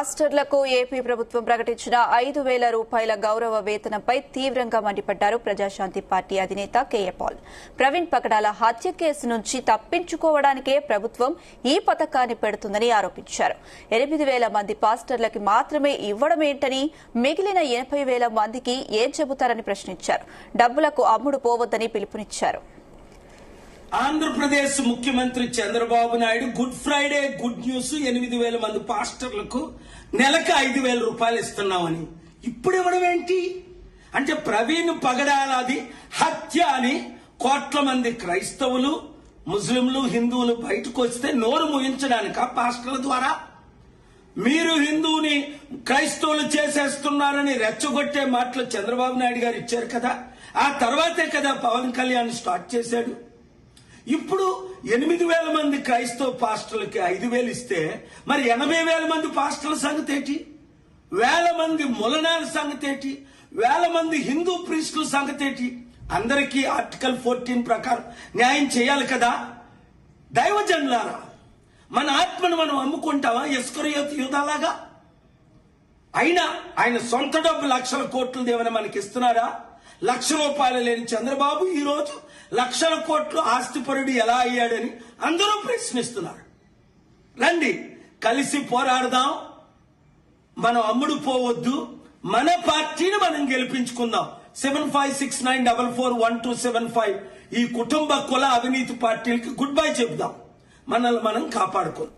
పాస్టర్లకు AP ప్రభుత్వం ప్రకటించిన 5,000 రూపాయల గౌరవ వేతనంపై తీవ్రంగా మండిపడ్డారు ప్రజాశాంతి పార్టీ అధినేత కేఏ పాల్. ప్రవీణ్ పగడాల హత్య కేసు నుంచి తప్పించుకోవడానికే ప్రభుత్వం ఈ పథకాన్ని పెడుతుందని ఆరోపించారు. 8,000 మంది పాస్టర్లకి మాత్రమే ఇవ్వడమేంటని, మిగిలిన 80,000 మందికి ఏం చెబుతారని ప్రశ్నించారు. డబ్బులకు అమ్ముడు పోవద్దని పిలుపునిచ్చారు. ఆంధ్రప్రదేశ్ ముఖ్యమంత్రి Chandrababu Naidu good Friday good news 8,000 మంది పాస్టర్లకు నెలకు 5,000 రూపాయలు ఇస్తున్నామని ఇప్పుడు ఇవ్వడం ఏంటి అంటే ప్రవీణ్ పగడాలది హత్య అని కోట్ల మంది క్రైస్తవులు, ముస్లింలు, హిందువులు బయటకు వస్తే నోరు ముయించడానిక పాస్టర్ల ద్వారా? మీరు హిందువుని క్రైస్తవులు చేసేస్తున్నారని రెచ్చగొట్టే మాటలు చంద్రబాబు నాయుడు గారు ఇచ్చారు కదా, ఆ తర్వాతే కదా పవన్ కళ్యాణ్ స్టార్ట్ చేశాడు. ఇప్పుడు 8,000 మంది క్రైస్తవ పాస్టర్లకి 5,000 ఇస్తే మరి 80,000 మంది పాస్టర్ల సంగతి ఏంటి? 1,000 మంది ములనాల సంగతి ఏంటి? 1,000 మంది హిందూ ప్రీస్టుల సంగతి ఏంటి? అందరికీ ఆర్టికల్ 14 ప్రకారం న్యాయం చేయాలి కదా. దైవజనులారా, మన ఆత్మను మనం అమ్ముకుంటావా ఇస్కరియోతు యూదాలాగా? అయినా ఆయన సొంత డబ్బు లక్షల కోట్లు ఏమైనా మనకి ఇస్తున్నారా? ₹1,00,000 లేని చంద్రబాబు ఈ రోజు లక్షల కోట్లు ఆస్తిపరుడు ఎలా అయ్యాడని అందరూ ప్రశ్నిస్తున్నారు. రండి కలిసి పోరాడదాం, మనం అమ్ముడు పోవద్దు, మన పార్టీని మనం గెలిపించుకుందాం. 7569441275 ఈ కుటుంబ కుల అవినీతి పార్టీలకి గుడ్ బై చెప్దాం, మనల్ని మనం కాపాడుకుందాం.